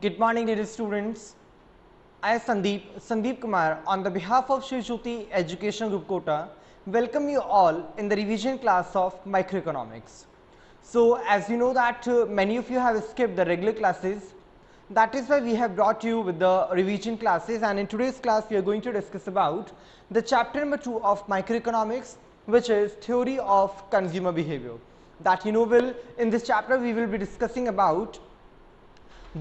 Good morning, dear students. I, Sandeep Kumar, on the behalf of Shri Jyoti Education Group Kota, welcome you all in the revision class of microeconomics. So, as you know that many of you have skipped the regular classes, that is why we have brought you with the revision classes, and in today's class we are going to discuss about the chapter number 2 of microeconomics, which is theory of consumer behavior. That you know will, in this chapter we will be discussing about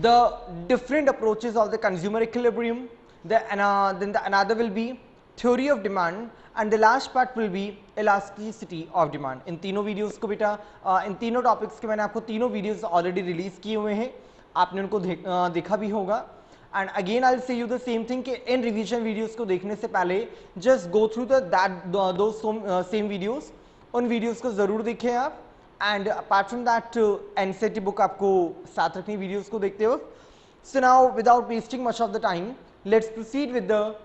the different approaches of the consumer equilibrium, then another will be theory of demand, and the last part will be elasticity of demand. इन तीनों videos को बेटा इन तीनों topics के मैंने आपको तीनों videos already release किए हुए हैं, आपने उनको देखा भी होगा. And again I will say you the same thing कि इन रिवीजन वीडियोस को देखने से पहले जस्ट गो थ्रू दो सेम वीडियोस, उन वीडियोस को ज़रूर देखें आप. And apart from that NCERT book आपको साथ रखनी वीडियोस को देखते हो. So now without wasting much of the time, let's proceed with the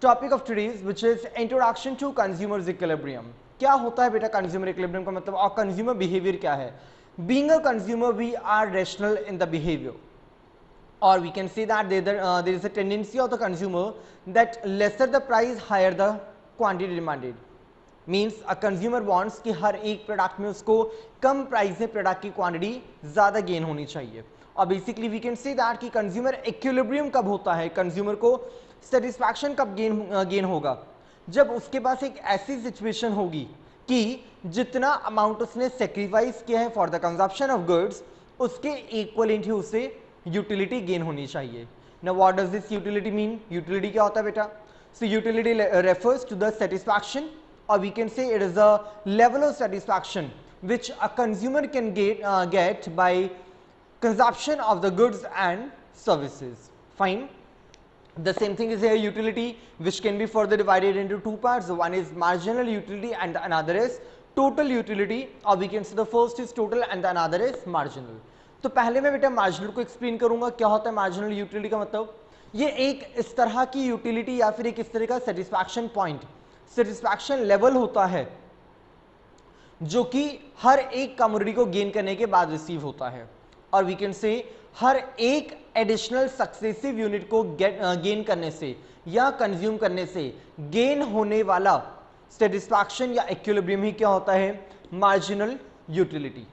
topic of today's, which is introduction to consumer's equilibrium. क्या होता है बेटा कंज्यूमर इक्विलिब्रियम का मतलब, और कंज्यूमर बिहेवियर क्या है. Being a consumer we are rational in the behaviour, or we can say that there is a tendency of the consumer that lesser the price higher the quantity demanded. Means a consumer wants कि हर एक product में उसको कम price में product की quantity ज़्यादा gain होनी चाहिए. और basically we can say that कि कंज्यूमर इक्विलिब्रियम कब होता है, कंज्यूमर को सेटिस्फैक्शन कब गेन होगा, जब उसके पास एक ऐसी सिचुएशन होगी कि जितना अमाउंट उसने सेक्रीफाइस किया है for the consumption of goods, उसके इक्वलेंट ही उसे यूटिलिटी गेन होनी चाहिए. Now what does this utility mean. Utility क्या होता है बेटा. So utility refers to the satisfaction, or we can say it is a level of satisfaction which a consumer can get by consumption of the goods and services. Fine. The same thing is here utility, which can be further divided into two parts. One is marginal utility and the another is total utility, or we can say the first is total and the another is marginal. तो पहले मैं बेटा marginal को explain करूंगा. क्या होता है marginal utility का मतलब, ये एक इस तरह की यूटिलिटी या फिर एक इस तरह का सेटिस्फैक्शन पॉइंट, सेटिस्फैक्शन लेवल होता है जो कि हर एक कमोडिटी को गेन करने के बाद रिसीव होता है. और वी कैन से हर एक एडिशनल सक्सेसिव यूनिट को गेन करने से या कंज्यूम करने से गेन होने वाला सेटिस्फैक्शन या इक्विलिब्रियम ही क्या होता है, मार्जिनल यूटिलिटी.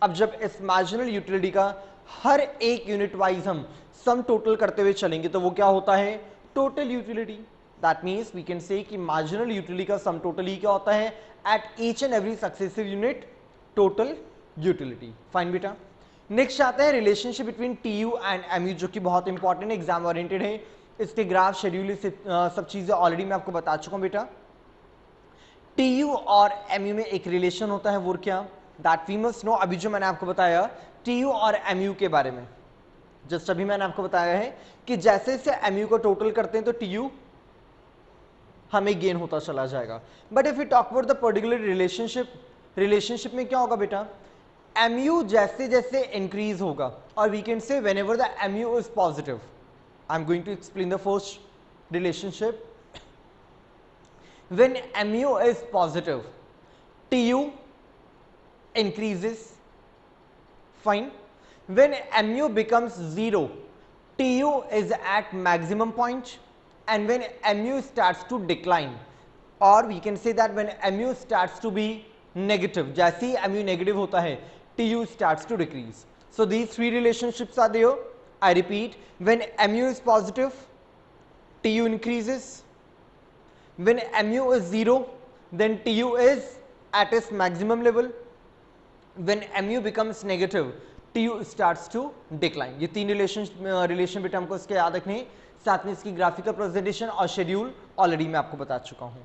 अब जब इस मार्जिनल यूटिलिटी का हर एक यूनिट वाइज हम सम टोटल करते हुए चलेंगे तो वो क्या होता है, total utility. That means we can say कि marginal utility का sum total ही क्या होता है at each and every successive unit, total utility. Fine बेटा. Next आता है relationship between TU and MU, जो कि बहुत इंपॉर्टेंट एग्जाम ओरिएंटेड है. इसके ग्राफ शेड्यूल सब चीज़ें ऑलरेडी मैं आपको बता चुका हूँ बेटा. TU और MU में एक रिलेशन होता है, वो क्या, that we must know. अभी जो मैंने आपको बताया TU और MU के बारे में, जस्ट अभी मैंने आपको बताया है कि जैसे जैसे MU को टोटल करते हैं तो TU हमें गेन होता चला जाएगा. But if you talk about the particular relationship में क्या होगा बेटा, MU जैसे जैसे इंक्रीज होगा, और we can say whenever the MU is positive. I am going to explain the first relationship. When MU is positive TU increases. Fine. When MU becomes 0, TU is at maximum point, and when MU starts to decline, or we can say that when MU starts to be negative, जैसे ही MU negative होता है TU starts to decrease. So these three relationships are there. I repeat, when MU is positive, TU increases. When MU is 0, then TU is at its maximum level. When MU becomes negative, TU starts to decline. ये तीन relation बेटा हमको इसके याद रखने, साथ में इसकी ग्राफिकल प्रेजेंटेशन और शेड्यूल ऑलरेडी मैं आपको बता चुका हूँ.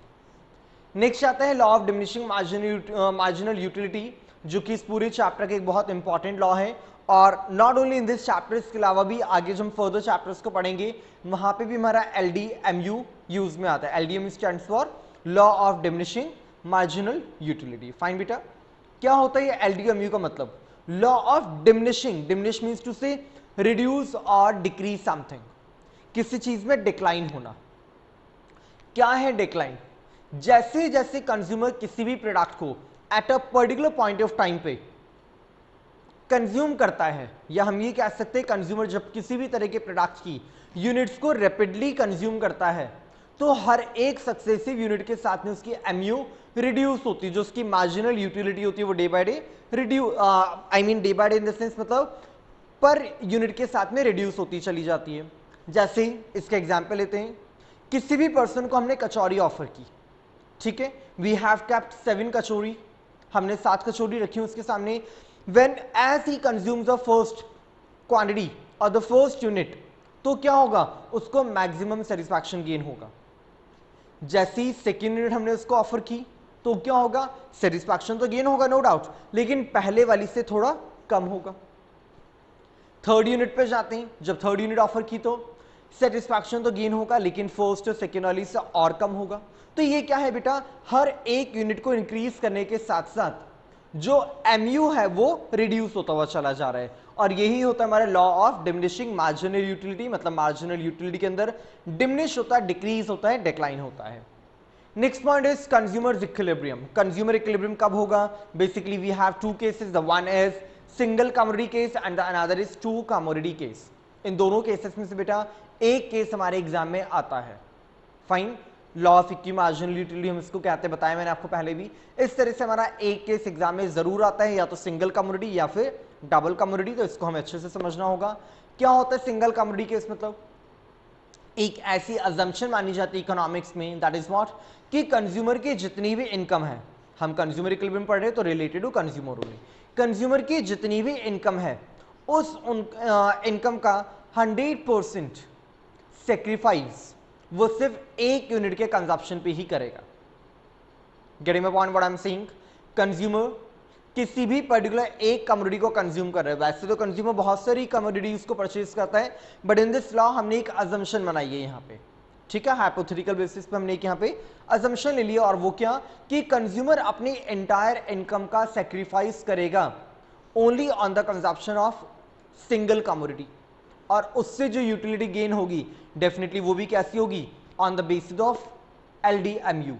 नेक्स्ट आता है law of diminishing marginal utility, जो कि इस पूरे चैप्टर का एक बहुत इंपॉर्टेंट लॉ है. और not only in this chapter, इसके अलावा भी आगे जो हम फर्दर चैप्टर्स को पढ़ेंगे वहाँ पे भी हमारा LDMU यूज में आता है. LDMU stands for law of diminishing marginal utility. Fine बेटा. क्या होता है ये LDMU का मतलब, law of diminishing. Diminish means to say reduce और डिक्रीज समथिंग, किसी चीज में डिक्लाइन होना. क्या है डिक्लाइन, जैसे जैसे कंज्यूमर किसी भी प्रोडक्ट को at a particular point of time पे कंज्यूम करता है, या हम ये कह सकते हैं कंज्यूमर जब किसी भी तरह के प्रोडक्ट की यूनिट्स को रैपिडली कंज्यूम करता है तो हर एक सक्सेसिव यूनिट के साथ में उसकी एमयू रिड्यूस होती है, जो उसकी मार्जिनल यूटिलिटी होती है वो day by day day by day in the sense मतलब पर यूनिट के साथ में रिड्यूस होती चली जाती है। जैसे इसका एग्जांपल लेते हैं, किसी भी पर्सन को हमने कचौरी ऑफर की, ठीक है, वी हैव केप्ट 7 कचौरी, हमने 7 कचौरी रखी उसके सामने। When as he consumes the first quantity और द फर्स्ट यूनिट, तो क्या होगा, उसको मैक्सिमम सेटिस्फैक्शन गेन होगा। जैसे ही सेकेंड यूनिट हमने उसको ऑफर की तो क्या होगा, सेटिस्फैक्शन तो गेन होगा नो डाउट, लेकिन पहले वाली से थोड़ा कम होगा। थर्ड यूनिट पे जाते हैं, जब थर्ड यूनिट ऑफर की तो सेटिस्फैक्शन तो गेन होगा, लेकिन फर्स्ट और सेकेंड वाली से और कम होगा। तो ये क्या है बेटा, हर एक यूनिट को इंक्रीज करने के साथ साथ जो एमयू है वो रिड्यूस होता हुआ चला जा रहा है, और यही होता है हमारा law of diminishing marginal utility. मतलब मार्जिनल यूटिलिटी के अंदर डिमिनिश होता है, डिक्रीज होता है, डिक्लाइन होता है। Next point is consumer equilibrium. Consumer equilibrium कब होगा, basically we have two cases, the one is single commodity case and the another is two commodity case. इन दोनों केसेस में से बेटा एक केस हमारे एग्जाम में आता है। Fine, law of equi marginal utility हम इसको कहते हैं, बताया मैंने आपको पहले भी। इस तरह से हमारा एक केस एग्जाम में जरूर आता है, या तो सिंगल कमोडिटी या फिर डबल कमोडिटी, तो इसको हमें अच्छे से समझना होगा। क्या होता है सिंगल कमोडिटी केस, मतलब एक ऐसी अजम्पशन मानी जाती है इकोनॉमिक्स में, दैट इज व्हाट, कि कंज्यूमर की जितनी भी इनकम है, हम कंज्यूमर इक्विलिब्रियम पढ़ रहे हैं तो related to consumer only, consumer की जितनी भी इनकम है उस इनकम का 100% सेक्रीफाइस वो सिर्फ एक यूनिट के कंजप्शन पे ही करेगा। Getting my point what I am saying, consumer किसी भी पर्टिकुलर एक कमोडिटी को कंज्यूम कर रहा है, वैसे तो कंज्यूमर बहुत सारी कमोडिटीज को परचेज करता है, बट इन दिस लॉ हमने एक अजम्पशन बनाई है यहाँ पे, ठीक है, हाइपोथेटिकल बेसिस पे हमने एक यहाँ पे अजम्पशन ले लिया, और वो क्या कि कंज्यूमर अपनी एंटायर इनकम का सेक्रीफाइस करेगा only on the consumption of single commodity, और उससे जो यूटिलिटी गेन होगी डेफिनेटली वो भी कैसी होगी, on the basis of LDMU,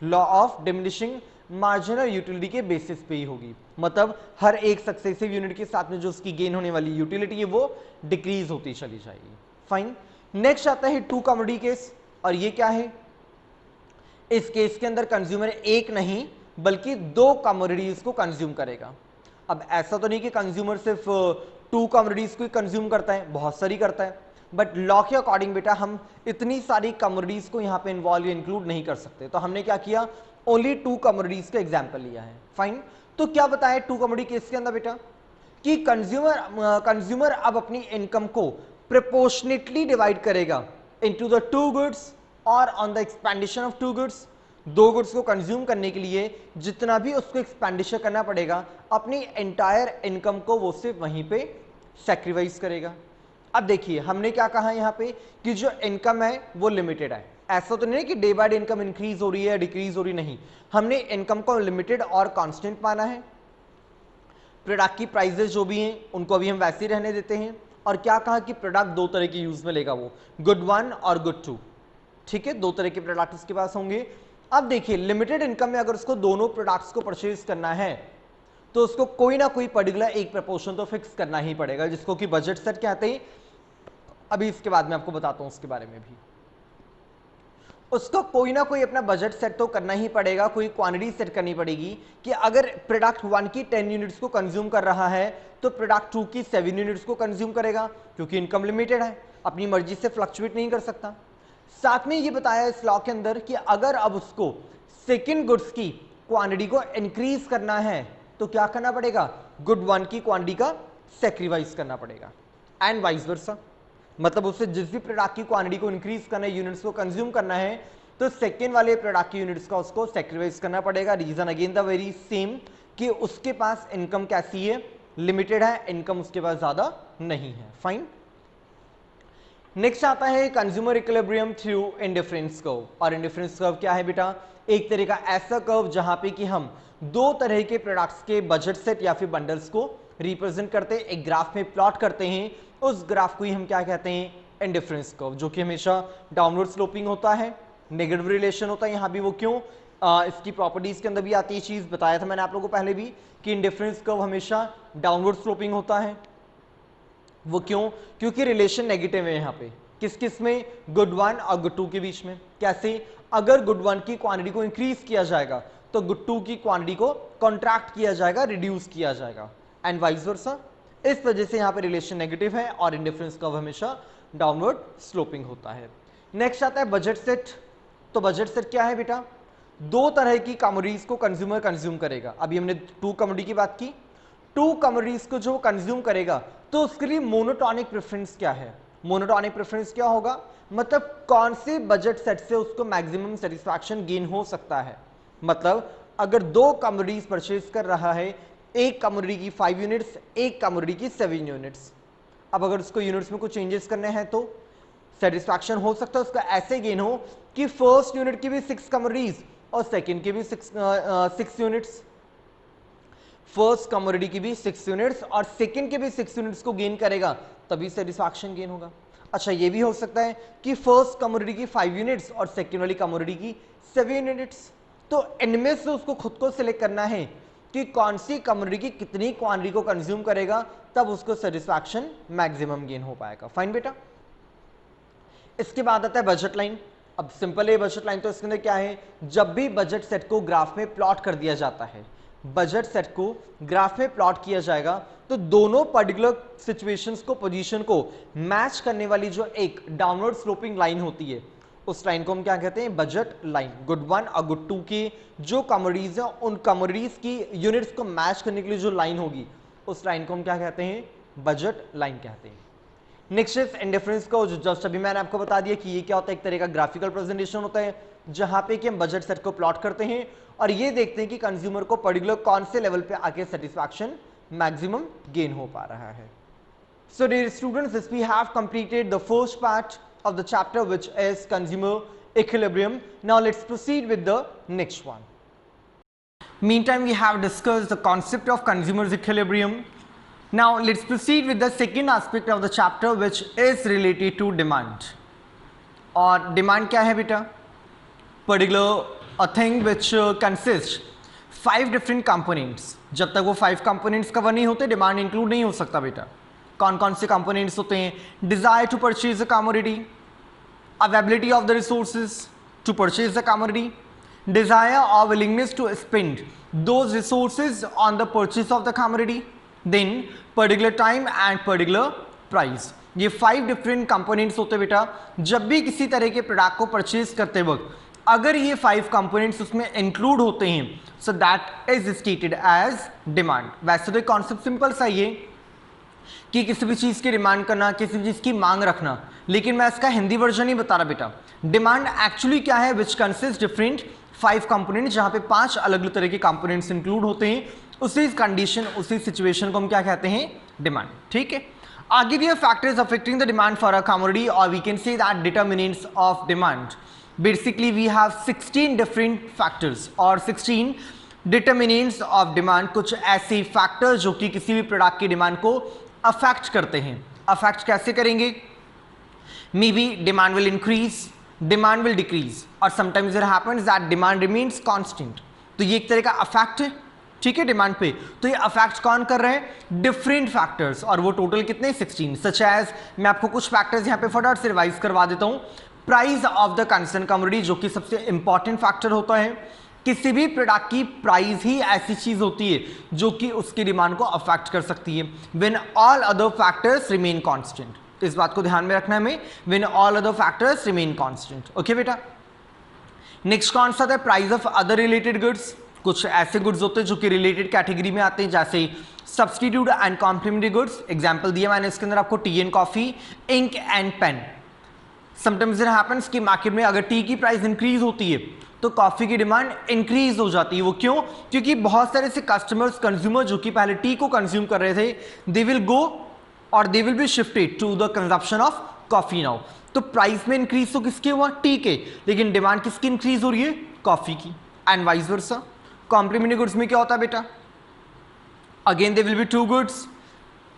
law of diminishing marginal utility के बेसिस पे ही होगी। मतलब हर एक सक्सेसिव यूनिट के साथ में जो उसकी गेन होने वाली यूटिलिटी है वो डिक्रीज होती चली जाएगी। फाइन, नेक्स्ट आता है टू कमोडिटी केस, और ये क्या है, इस केस के अंदर कंज्यूमर एक नहीं बल्कि दो कमोडिटीज को कंज्यूम करेगा। अब ऐसा तो नहीं कि कंज्यूमर सिर्फ टू कमोडिटीज को कंज्यूम करता है, बहुत सारी करता है, बट लॉ के अकॉर्डिंग बेटा हम इतनी सारी कमोडिटीज को यहाँ पे इन्वॉल्व या इंक्लूड नहीं कर सकते, तो हमने क्या किया, ओनली टू कमोडिटीज का एग्जाम्पल लिया है। फाइन, तो क्या बताया टू कमोडिटी केस के अंदर बेटा कि कंज्यूमर अब अपनी इनकम को प्रोपोर्शनेटली डिवाइड करेगा इनटू द टू गुड्स और on the expenditure of two goods. दो गुड्स को कंज्यूम करने के लिए जितना भी उसको एक्सपेंडिचर करना पड़ेगा, अपनी एंटायर इनकम को वो सिर्फ वहीं पे सैक्रिफाइस करेगा। अब देखिए हमने क्या कहा यहाँ पे कि जो इनकम है वो लिमिटेड है, ऐसा तो नहीं है कि day by day income increase हो रही है डिक्रीज हो रही, नहीं, हमने इनकम को लिमिटेड और कांस्टेंट माना है। प्रोडक्ट की प्राइसेस जो भी हैं उनको अभी हम वैसे ही रहने देते हैं, और क्या कहा कि प्रोडक्ट दो तरह के यूज में लेगा, वो गुड 1 और गुड 2, ठीक है, दो तरह के प्रोडक्ट उसके पास होंगे। अब देखिए लिमिटेड इनकम में अगर उसको दोनों प्रोडक्ट्स को परचेज करना है तो उसको कोई ना कोई पर्टिकुलर एक प्रपोर्शन तो फिक्स करना ही पड़ेगा, जिसको कि बजट सेट कहते हैं। अभी इसके बाद में आपको बताता हूं उसके बारे में भी। उसको कोई ना कोई अपना बजट सेट तो करना ही पड़ेगा, कोई क्वांटिटी सेट करनी पड़ेगी कि अगर प्रोडक्ट 1 की 10 यूनिट्स को कंज्यूम कर रहा है तो प्रोडक्ट 2 की 7 यूनिट्स को कंज्यूम करेगा, क्योंकि इनकम लिमिटेड है, अपनी मर्जी से फ्लक्चुएट नहीं कर सकता। साथ में ये बताया इस लॉ के अंदर कि अगर अब उसको सेकंड गुड्स की क्वांटिटी को इंक्रीज करना है तो क्या करना पड़ेगा, गुड 1 की क्वांटिटी का सैक्रिफाइस करना पड़ेगा, एंड वाइस वर्सा। मतलब उससे जिस भी प्रोडक्ट की क्वांटिटी को इंक्रीज करना है, यूनिट्स को कंज्यूम करना है, तो सेकेंड वाले प्रोडक्ट की यूनिट्स का उसको सैक्रिफाइस करना पड़ेगा। Reason again the very same कि उसके पास इनकम कैसी है, लिमिटेड है, इनकम उसके पास ज्यादा नहीं है। फाइन, नेक्स्ट आता है consumer equilibrium through indifference curve. और इंडिफरेंस कर्व क्या है बेटा, एक तरह का ऐसा कर्व जहां पे कि हम दो तरह के प्रोडक्ट्स के बजट सेट या फिर बंडल्स को रिप्रेजेंट करते हैं, एक ग्राफ में प्लॉट करते हैं, उस ग्राफ को ही हम क्या कहते हैं, इंडिफरेंस कर्व, जो कि हमेशा डाउनवर्ड स्लोपिंग होता है, नेगेटिव रिलेशन होता है। यहां भी वो क्यों, इसकी प्रॉपर्टीज के अंदर भी आती है चीज, बताया था मैंने आप लोगों को पहले भी कि इंडिफरेंस कर्व हमेशा डाउनवर्ड स्लोपिंग होता है। वो क्यों? क्योंकि रिलेशन नेगेटिव है यहाँ पे, किस किस में, गुड 1 और गुड 2 के बीच में। कैसे? अगर गुड 1 की क्वांटिटी को इंक्रीज किया जाएगा तो गुड 2 की क्वांटिटी को कॉन्ट्रैक्ट किया जाएगा, रिड्यूस किया जाएगा, एंड वाइस वर्सा। इस वजह से यहाँ पे रिलेशन नेगेटिव है और इंडिफरेंस कर्व हमेशा डाउनवर्ड स्लोपिंग होता है। नेक्स्ट आता है बजट सेट। तो बजट सेट क्या है बेटा? दो तरह की कमोडिटीज को कंज्यूमर कंज्यूम करेगा। अभी हमने 2 कमोडिटी की बात की, 2 कमोडिटीज को जो कंज्यूम करेगा तो उसके लिए मोनोटॉनिक प्रेफरेंस क्या है? मोनोटॉनिक प्रेफरेंस क्या होगा? मतलब कौन से बजट सेट से उसको मैक्सिमम सेटिस्फैक्शन गेन हो सकता है। मतलब अगर 2 कमोडिटीज परचेज कर रहा है, एक कमोडिटी की 5 यूनिट्स, एक कमोडिटी की 7 यूनिट्स। अब अगर उसको यूनिट्स में कुछ चेंजेस करने हैं तो सेटिस्फैक्शन हो सकता है उसका ऐसे गेन हो कि फर्स्ट यूनिट की भी 6 कमोडिटीज और सेकंड की भी 6 यूनिट्स, फर्स्ट कमोडिटी की भी 6 यूनिट्स और सेकंड के भी 6 यूनिट्स को गेन करेगा, तभी सेटिस्फैक्शन गेन होगा। अच्छा, ये भी हो सकता है कि फर्स्ट कमोडिटी की 5 यूनिट्स और सेकंड वाली कमोडिटी की 7 यूनिट्स। तो इनमें से उसको खुद को सिलेक्ट करना है कि कौन सी कमोडिटी की कितनी क्वांटिटी को कंज्यूम करेगा, तब उसको सेटिस्फैक्शन मैक्सिमम गेन हो पाएगा। फाइन बेटा। इसके बाद आता है बजट लाइन। अब सिंपल है बजट लाइन, तो इसके अंदर क्या है? जब भी बजट सेट को ग्राफ में प्लॉट कर दिया जाता है, बजट सेट को ग्राफ में प्लॉट किया जाएगा तो दोनों पर्टिकुलर सिचुएशंस को, पोजीशन को मैच करने वाली जो एक डाउनवर्ड स्लोपिंग लाइन होती है, उस लाइन को हम क्या कहते हैं? Budget line. गुड 1 और गुड 2 के जो कमोडिटीज हैं, उन कमोडिटीज की यूनिट्स को मैच करने के लिए जो लाइन होगी, उस लाइन को हम क्या कहते हैं? बजट लाइन कहते हैं। नेक्स्ट इज इंडिफरेंस को, जो जस्ट अभी मैंने आपको बता दिया कि ये क्या होता है, एक तरह का ग्राफिकल प्रेजेंटेशन होता है जहां पे कि हम बजट सेट को प्लॉट करते हैं और ये देखते हैं कि कंज्यूमर को पर्टिकुलर कौन से लेवल पे आके सेटिस्फैक्शन मैक्सिमम गेन हो पा रहा है। So dear students, this we have completed the first part of the chapter, which is consumer equilibrium. Now let's proceed with the next one. Meantime, we have discussed the concept of consumer's equilibrium. Now let's proceed with the second aspect of the chapter, which is related to demand. और demand क्या है बेटा? Particular a thing which consists 5 different components. जब तक वो 5 components cover नहीं होते, demand include नहीं हो सकता बेटा। कौन कौन से कंपोनेंट्स होते हैं? Desire to purchase a commodity, availability of the resources to purchase the commodity, desire और willingness to spend those resources on the purchase of the commodity, then particular time and particular price. ये 5 different components होते हैं बेटा। जब भी किसी तरह के प्रोडक्ट को परचेज करते वक्त अगर ये 5 कंपोनेंट्स उसमें इंक्लूड होते हैं, so that is stated as demand. वैसे तो कॉन्सेप्ट सिंपल सा ये कि किसी भी चीज़ की डिमांड करना, किसी भी चीज़ की मांग रखना, लेकिन मैं इसका हिंदी वर्जन ही बता रहा बेटा। डिमांड एक्चुअली क्या है? विच कंसिस्ट डिफरेंट 5 कंपोनेंट, जहाँ पे 5 अलग अलग तरह के कंपोनेंट्स इंक्लूड होते हैं। उसी कंडीशन, उसी सिचुएशन को हम क्या कहते हैं? डिमांड। ठीक है, आगे दिए factors affecting the demand for a commodity, और we can say that determinants of demand. Basically we have 16 different factors और 16 डिटर्मिनेंट्स ऑफ डिमांड। कुछ ऐसे फैक्टर्स जो कि किसी भी प्रोडक्ट की डिमांड को अफेक्ट करते हैं। अफेक्ट कैसे करेंगे? Maybe demand will increase, demand will decrease, और sometimes it happens that demand remains constant. तो ये एक तरह का अफेक्ट है, ठीक है, डिमांड पे। तो ये अफेक्ट कौन कर रहे हैं? डिफरेंट फैक्टर्स, और वो टोटल कितने? 16। सच एज, मैं आपको कुछ फैक्टर्स यहाँ पे फटाफट से रिवाइज करवा देता हूँ। Price of the concern commodity, जो कि सबसे इंपॉर्टेंट फैक्टर होता है। किसी भी प्रोडक्ट की प्राइस ही ऐसी चीज होती है जो कि उसकी डिमांड को अफेक्ट कर सकती है। When all other factors remain constant. इस बात को ध्यान में रखना है हमें, when all other factors remain constant. Okay बेटा। नेक्स्ट कौन सा है? Price of other related goods. कुछ ऐसे गुड्स होते हैं जो कि रिलेटेड कैटेगरी में आते हैं, जैसे substitute and complementary goods. Example दिया मैंने इसके अंदर आपको, tea and coffee, ink and pen. Sometimes it happens कि मार्केट में अगर टी की प्राइस इंक्रीज होती है तो कॉफी की डिमांड इंक्रीज हो जाती है। वो क्यों? क्योंकि बहुत सारे से कस्टमर्स, कंज्यूमर जो कि पहले टी को कंज्यूम कर रहे थे, दे विल गो और they will be shifted to the consumption of coffee now. तो प्राइस में इंक्रीज तो किसके हुआ? टी के, लेकिन डिमांड किसकी इंक्रीज हो रही है? कॉफी की, and vice versa. Complementary goods में क्या होता है बेटा? Again they will be 2 goods,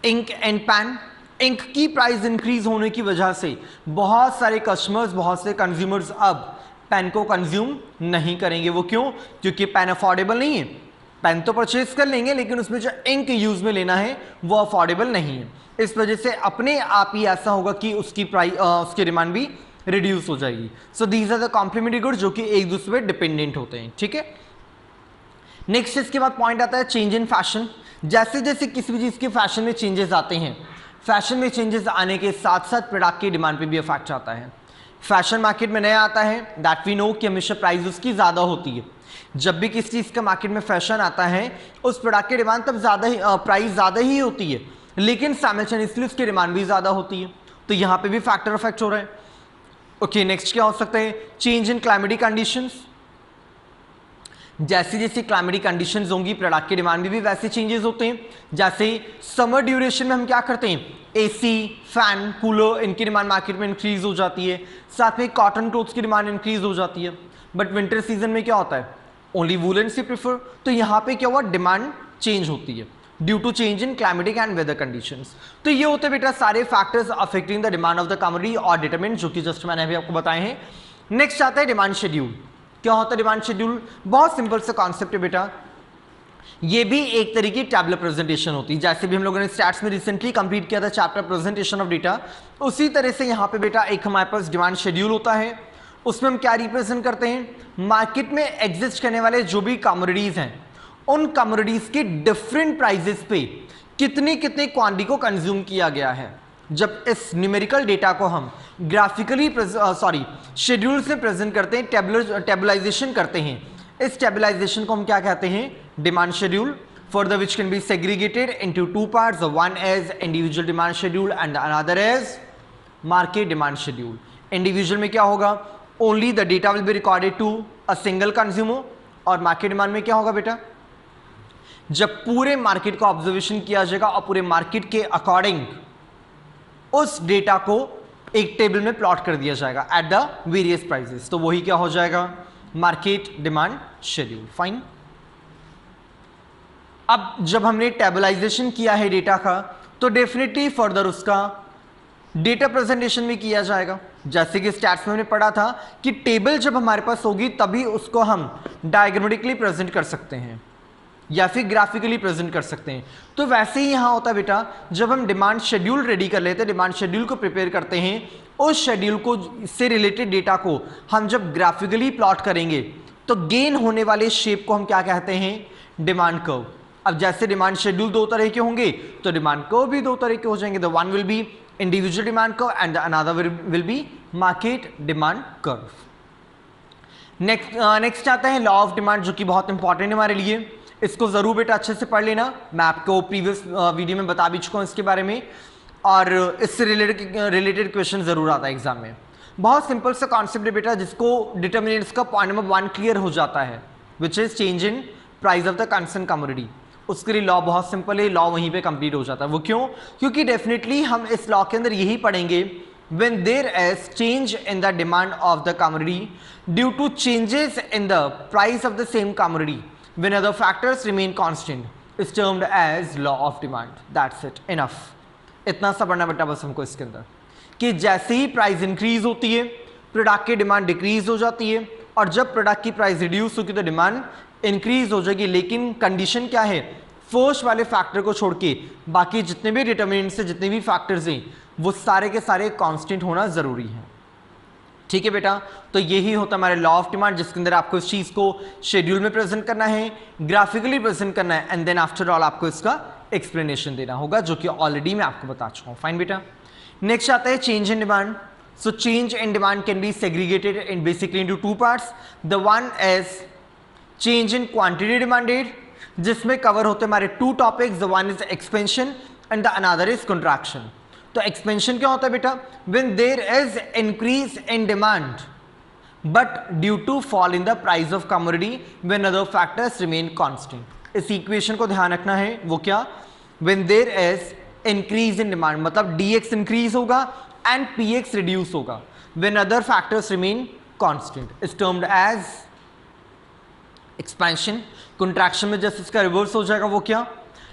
ink and pen. Ink की प्राइस इंक्रीज होने की वजह से बहुत सारे कस्टमर्स, बहुत से कंज्यूमर्स अब पेन को कंज्यूम नहीं करेंगे। वो क्यों? क्योंकि पेन अफोर्डेबल नहीं है। पेन तो परचेज कर लेंगे लेकिन उसमें जो इंक यूज में लेना है वो अफोर्डेबल नहीं है। इस वजह से अपने आप ही ऐसा होगा कि उसकी प्राइस उसकी डिमांड भी रिड्यूस हो जाएगी। So these are the complementary goods जो कि एक दूसरे पे डिपेंडेंट होते हैं। ठीक है, नेक्स्ट इसके बाद पॉइंट आता है चेंज इन फैशन। जैसे जैसे किसी भी चीज के फैशन में चेंजेस आते हैं, फैशन में चेंजेस आने के साथ साथ प्रोडक्ट की डिमांड पे भी इफेक्ट आता है। फैशन मार्केट में नया आता है, दैट वी नो कि हमेशा प्राइस उसकी ज्यादा होती है। जब भी किसी चीज का मार्केट में फैशन आता है उस प्रोडक्ट की डिमांड तब ज्यादा ही प्राइस ज्यादा ही होती है, लेकिन साइमल्टेनियसली उसकी डिमांड भी ज्यादा होती है। तो यहाँ पे भी फैक्टर इफेक्ट हो रहा है। ओके, नेक्स्ट क्या हो सकता है? Change in climatic conditions. जैसी जैसी क्लाइमेटिक कंडीशंस होंगी प्रोडक्ट की डिमांड में भी वैसे चेंजेस होते हैं। जैसे समर ड्यूरेशन में हम क्या करते हैं, एसी, फैन, कूलर, इनकी डिमांड मार्केट में इंक्रीज हो जाती है। साथ में कॉटन क्लोथ्स की डिमांड इंक्रीज हो जाती है। बट विंटर सीजन में क्या होता है, ओनली वूलन से प्रिफर। तो यहाँ पे क्या हुआ, डिमांड चेंज होती है due to change in climatic and weather conditions. तो ये होते बेटा सारे factors affecting the demand of the commodity और डिटरमिनेंट, जो कि जस्ट मैंने अभी आपको बताए हैं। नेक्स्ट आता है डिमांड शेड्यूल। क्या होता है डिमांड शेड्यूल? बहुत सिंपल सा कॉन्सेप्ट है बेटा, ये भी एक तरीके की टैबुलर प्रेजेंटेशन होती है। जैसे भी हम लोगों ने स्टैट्स में रिसेंटली कंप्लीट किया था चैप्टर प्रेजेंटेशन ऑफ डेटा, उसी तरह से यहाँ पे बेटा एक हमारे पास डिमांड शेड्यूल होता है। उसमें हम क्या रिप्रेजेंट करते हैं, मार्केट में एग्जिस्ट करने वाले जो भी कमोडिटीज हैं उन कमोडिटीज के डिफरेंट प्राइजेस पे कितनी कितनी क्वांटिटी को कंज्यूम किया गया है। जब इस न्यूमेरिकल डेटा को हम ग्राफिकली शेड्यूल से प्रेजेंट करते हैं, टेबुलाइजेशन करते हैं, इस टेबुलाइजेशन को हम क्या कहते हैं, demand schedule. Further which can be segregated into two parts, one as individual demand schedule and another as market demand schedule. Individual में क्या होगा, only the data will be recorded to a single consumer, और market demand में क्या होगा बेटा, जब पूरे मार्केट का ऑब्जर्वेशन किया जाएगा और पूरे मार्केट के अकॉर्डिंग उस डेटा को एक टेबल में प्लॉट कर दिया जाएगा एट द वेरियस प्राइसेस, तो वही क्या हो जाएगा, मार्केट डिमांड शेड्यूल। फाइन। अब जब हमने टेबलाइजेशन किया है डेटा का तो डेफिनेटली फर्दर उसका डेटा प्रेजेंटेशन भी किया जाएगा। जैसे कि स्टैट्स में हमने पढ़ा था कि टेबल जब हमारे पास होगी तभी उसको हम डायग्रामेटिकली प्रेजेंट कर सकते हैं या फिर ग्राफिकली प्रेजेंट कर सकते हैं। तो वैसे ही यहां होता है बेटा, जब हम डिमांड शेड्यूल रेडी कर लेते हैं, डिमांड शेड्यूल को प्रिपेयर करते हैं, उस शेड्यूल को से रिलेटेड डेटा को हम जब ग्राफिकली प्लॉट करेंगे तो गेन होने वाले शेप को हम क्या कहते हैं, डिमांड कर्व। अब जैसे डिमांड शेड्यूल दो तरह के होंगे तो डिमांड कर्व भी दो तरह के हो जाएंगे। The one will be individual demand curve and another will be market demand curve. Next आता है लॉ ऑफ डिमांड, जो कि बहुत इंपॉर्टेंट है हमारे लिए। इसको जरूर बेटा अच्छे से पढ़ लेना, मैं आपको प्रीवियस वीडियो में बता भी चुका हूं इसके बारे में, और इससे रिलेटेड क्वेश्चन जरूर आता है एग्जाम में। बहुत सिंपल सा कॉन्सेप्ट है बेटा, जिसको डिटर्मिनेंट्स का पॉइंट नंबर 1 क्लियर हो जाता है, which is change in price of the concern commodity. उसके लिए लॉ बहुत सिंपल है, लॉ वहीं पे कंप्लीट हो जाता है। वो क्यों? क्योंकि डेफिनेटली हम इस लॉ के अंदर यही पढ़ेंगे, when there is change in the demand of the commodity due to changes in the price of the same commodity when other factors remain constant is termed as law of demand. That's it, enough. इतना सा पढ़ना बेटा बस हमको इसके अंदर, कि जैसे ही प्राइस इंक्रीज होती है प्रोडक्ट की डिमांड डिक्रीज हो जाती है, और जब प्रोडक्ट की प्राइस रिड्यूस होगी तो डिमांड इंक्रीज हो जाएगी। लेकिन कंडीशन क्या है, फर्स्ट वाले फैक्टर को छोड़ के बाकी जितने भी डिटर्मिनेंट्स हैं, जितने भी फैक्टर्स हैं, वो सारे के सारे कांस्टेंट होना जरूरी है। ठीक है बेटा, तो यही होता है हमारे लॉ ऑफ डिमांड, जिसके अंदर आपको इस चीज को शेड्यूल में प्रेजेंट करना है, ग्राफिकली प्रेजेंट करना है, एंड देन आफ्टर ऑल आपको इसका एक्सप्लेनेशन देना होगा, जो कि ऑलरेडी मैं आपको बता चुका हूं। फाइन बेटा। नेक्स्ट आता है change in demand. So change in demand can be segregated in basically into two parts. The one is change in quantity demanded, जिसमें कवर होते हमारे two topics, the one is expansion and the another is contraction. तो expansion क्या होता है बेटा, when there is increase in demand but due to fall in the price of commodity when other factors remain constant. इस equation को ध्यान रखना है, वो क्या, when there is increase in demand, मतलब dx इंक्रीज होगा एंड px रिड्यूस होगा, when other factors remain constant is termed as expansion. Contraction में जैसे इसका रिवर्स हो जाएगा, वो क्या,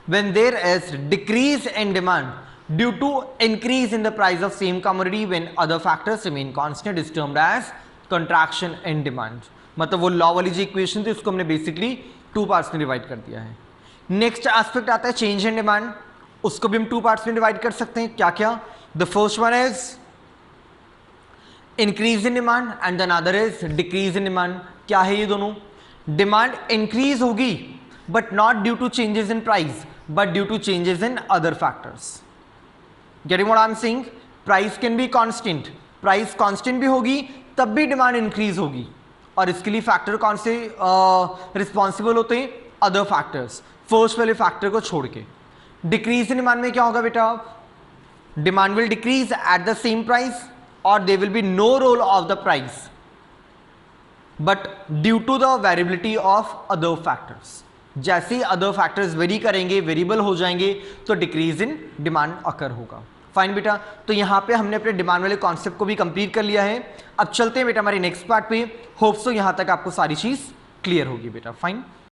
when there is decrease in demand due to increase in the price of same commodity when other factors remain constant is termed as contraction in demand, मतलब वो law वाली जो इक्वेशन थी उसको हमने बेसिकली 2 पार्ट्स में डिवाइड कर दिया है। नेक्स्ट एस्पेक्ट आता है चेंज इन डिमांड, उसको भी हम 2 पार्ट्स में डिवाइड कर सकते हैं। क्या क्या? The first one is increase in demand and the other is decrease in demand. क्या है ये दोनों? डिमांड इंक्रीज होगी but not due to changes in price but due to changes in other factors. Getting what I am saying? Price can be constant, price constant भी होगी तब भी demand increase होगी, और इसके लिए फैक्टर कौन से रिस्पॉन्सिबल होते हैं? अदर फैक्टर्स, फर्स्ट वाले फैक्टर को छोड़ के। डिक्रीज इन डिमांड में क्या होगा बेटा? Demand will decrease at the same price और there will be no role of the price but due to the variability of other factors. जैसे ही अदर फैक्टर्स वेरी करेंगे, वेरिएबल हो जाएंगे, तो डिक्रीज इन डिमांड अकर होगा। फाइन बेटा, तो यहाँ पे हमने अपने डिमांड वाले कॉन्सेप्ट को भी कंप्लीट कर लिया है। अब चलते हैं बेटा हमारे नेक्स्ट पार्ट पे। होप्स तो यहाँ तक आपको सारी चीज क्लियर होगी बेटा। फाइन।